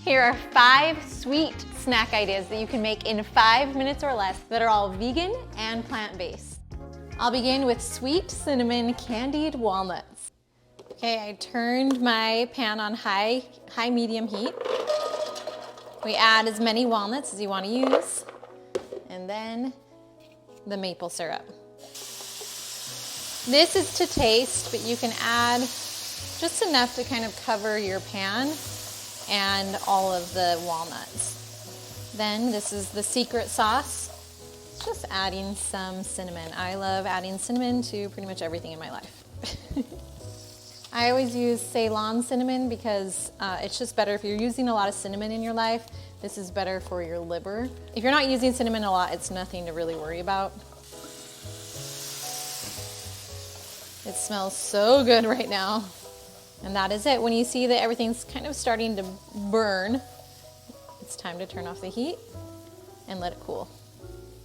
Here are 5 sweet snack ideas that you can make in 5 minutes or less that are all vegan and plant-based. I'll begin with sweet cinnamon candied walnuts. Okay, I turned my pan on high medium heat. We add as many walnuts as you want to use, and then the maple syrup. This is to taste, but you can add just enough to kind of cover your pan and all of the walnuts. Then this is the secret sauce. It's just adding some cinnamon. I love adding cinnamon to pretty much everything in my life. I always use Ceylon cinnamon because it's just better if you're using a lot of cinnamon in your life. This is better for your liver. If you're not using cinnamon a lot, it's nothing to really worry about. It smells so good right now. And that is it. When you see that everything's kind of starting to burn, it's time to turn off the heat and let it cool.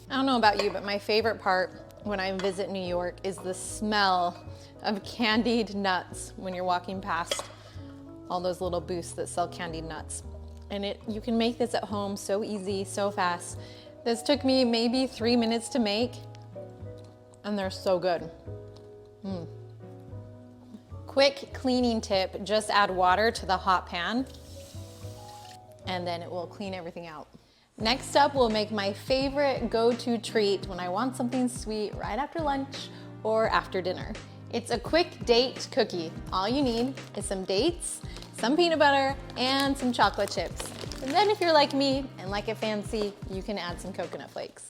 I don't know about you, but my favorite part when I visit New York is the smell of candied nuts when you're walking past all those little booths that sell candied nuts. And you can make this at home so easy, so fast. This took me maybe 3 minutes to make, and they're so good. Quick cleaning tip, just add water to the hot pan and then it will clean everything out. Next up, we'll make my favorite go-to treat when I want something sweet right after lunch or after dinner. It's a quick date cookie. All you need is some dates, some peanut butter, and some chocolate chips. And then if you're like me and like it fancy, you can add some coconut flakes.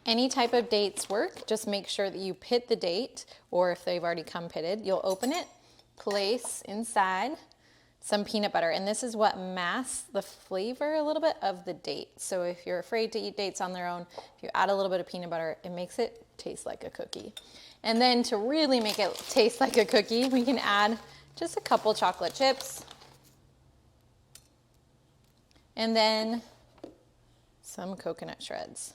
Any type of dates work, just make sure that you pit the date, or if they've already come pitted, you'll open it, place inside some peanut butter, and this is what masks the flavor a little bit of the date. So if you're afraid to eat dates on their own, if you add a little bit of peanut butter, it makes it taste like a cookie. And then to really make it taste like a cookie, we can add just a couple chocolate chips, and then some coconut shreds.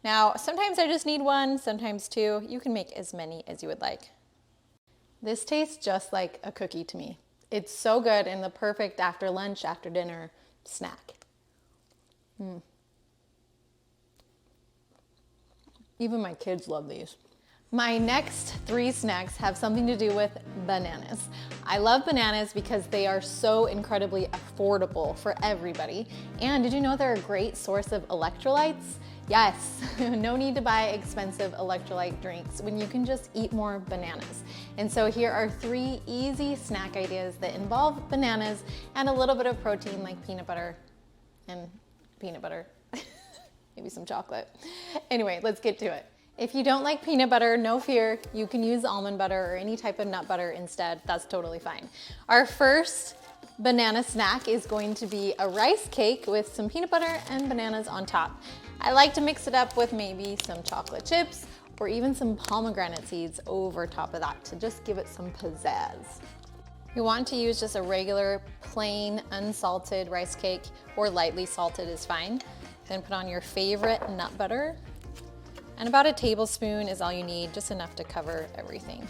Now, sometimes I just need 1, sometimes 2. You can make as many as you would like. This tastes just like a cookie to me. It's so good and the perfect after lunch, after dinner snack. Even my kids love these. My next 3 snacks have something to do with bananas. I love bananas because they are so incredibly affordable for everybody. And did you know they're a great source of electrolytes? Yes, no need to buy expensive electrolyte drinks when you can just eat more bananas. And so here are 3 easy snack ideas that involve bananas and a little bit of protein like peanut butter and peanut butter, maybe some chocolate. Anyway, let's get to it. If you don't like peanut butter, no fear, you can use almond butter or any type of nut butter instead. That's totally fine. Our first banana snack is going to be a rice cake with some peanut butter and bananas on top. I like to mix it up with maybe some chocolate chips or even some pomegranate seeds over top of that to just give it some pizzazz. You want to use just a regular, plain, unsalted rice cake, or lightly salted is fine. Then put on your favorite nut butter, and about a tablespoon is all you need, just enough to cover everything.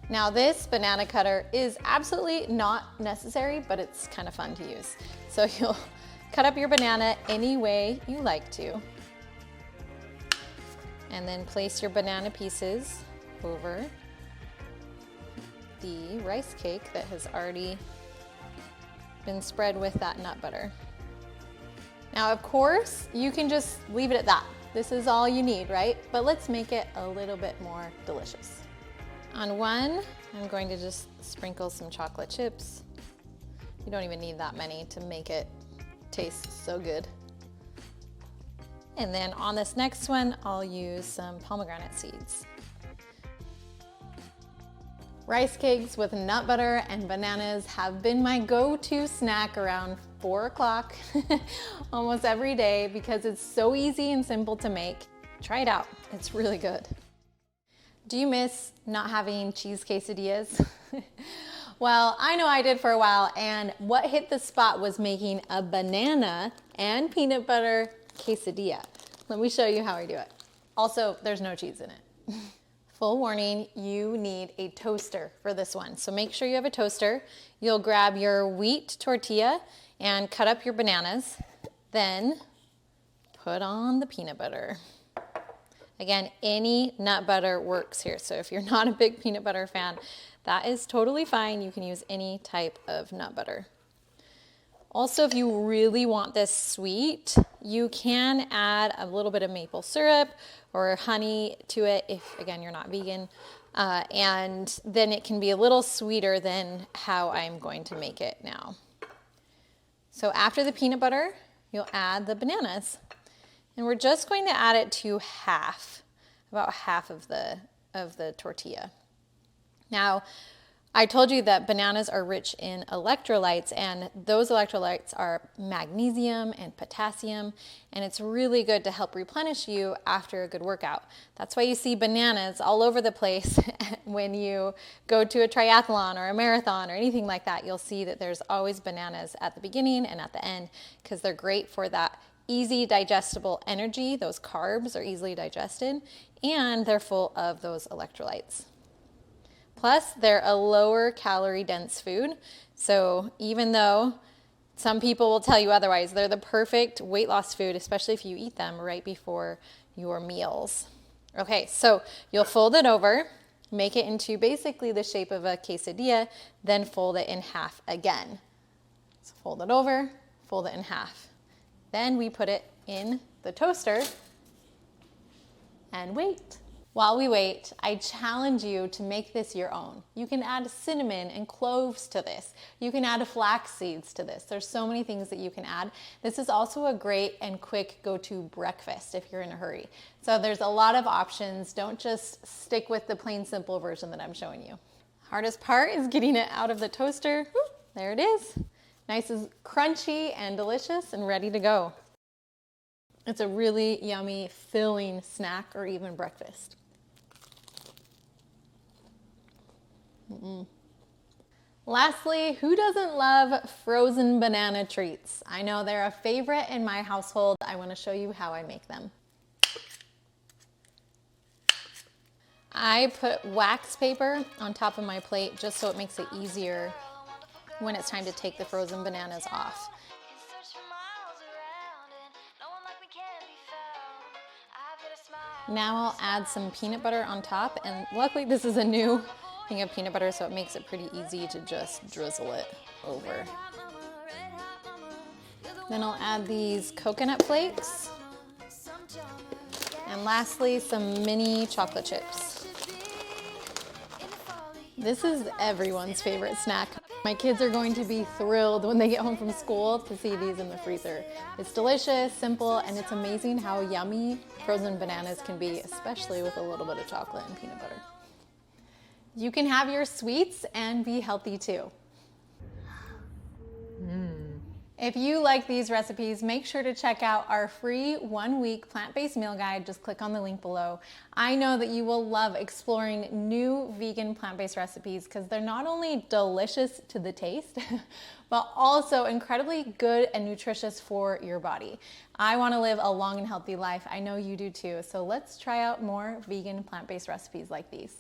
Now this banana cutter is absolutely not necessary, but it's kind of fun to use. So you'll cut up your banana any way you like to, and then place your banana pieces over the rice cake that has already been spread with that nut butter. Now, of course, you can just leave it at that. This is all you need, right? But let's make it a little bit more delicious. On one, I'm going to just sprinkle some chocolate chips. You don't even need that many to make it taste so good. And then on this next one, I'll use some pomegranate seeds. Rice cakes with nut butter and bananas have been my go-to snack around 4 o'clock almost every day because it's so easy and simple to make. Try it out, it's really good. Do you miss not having cheese quesadillas? Well, I know I did for a while, and what hit the spot was making a banana and peanut butter quesadilla. Let me show you how I do it. Also, there's no cheese in it. Full warning, you need a toaster for this one. So make sure you have a toaster. You'll grab your wheat tortilla and cut up your bananas. Then put on the peanut butter. Again, any nut butter works here. So if you're not a big peanut butter fan, that is totally fine. You can use any type of nut butter. Also, if you really want this sweet, you can add a little bit of maple syrup or honey to it if, again, you're not vegan. And then it can be a little sweeter than how I'm going to make it now. So after the peanut butter, you'll add the bananas. And we're just going to add it to half, about half of the tortilla. Now, I told you that bananas are rich in electrolytes, and those electrolytes are magnesium and potassium, and it's really good to help replenish you after a good workout. That's why you see bananas all over the place when you go to a triathlon or a marathon or anything like that. You'll see that there's always bananas at the beginning and at the end because they're great for that easy digestible energy. Those carbs are easily digested, and they're full of those electrolytes. Plus, they're a lower calorie dense food. So even though some people will tell you otherwise, they're the perfect weight loss food, especially if you eat them right before your meals. Okay, so you'll fold it over, make it into basically the shape of a quesadilla, then fold it in half again. So fold it over, fold it in half. Then we put it in the toaster and wait. While we wait, I challenge you to make this your own. You can add cinnamon and cloves to this. You can add flax seeds to this. There's so many things that you can add. This is also a great and quick go-to breakfast if you're in a hurry. So there's a lot of options. Don't just stick with the plain simple version that I'm showing you. Hardest part is getting it out of the toaster. There it is. Nice and crunchy and delicious and ready to go. It's a really yummy, filling snack or even breakfast. Lastly, who doesn't love frozen banana treats? I know they're a favorite in my household. I want to show you how I make them. I put wax paper on top of my plate just so it makes it easier when it's time to take the frozen bananas off. Now I'll add some peanut butter on top, and luckily this is a new thing of peanut butter, so it makes it pretty easy to just drizzle it over. Then I'll add these coconut flakes, and lastly some mini chocolate chips. This is everyone's favorite snack. My kids are going to be thrilled when they get home from school to see these in the freezer. It's delicious, simple, and it's amazing how yummy frozen bananas can be, especially with a little bit of chocolate and peanut butter. You can have your sweets and be healthy too. If you like these recipes, make sure to check out our free 1-week plant-based meal guide. Just click on the link below. I know that you will love exploring new vegan plant-based recipes because they're not only delicious to the taste, but also incredibly good and nutritious for your body. I want to live a long and healthy life. I know you do too. So let's try out more vegan plant-based recipes like these.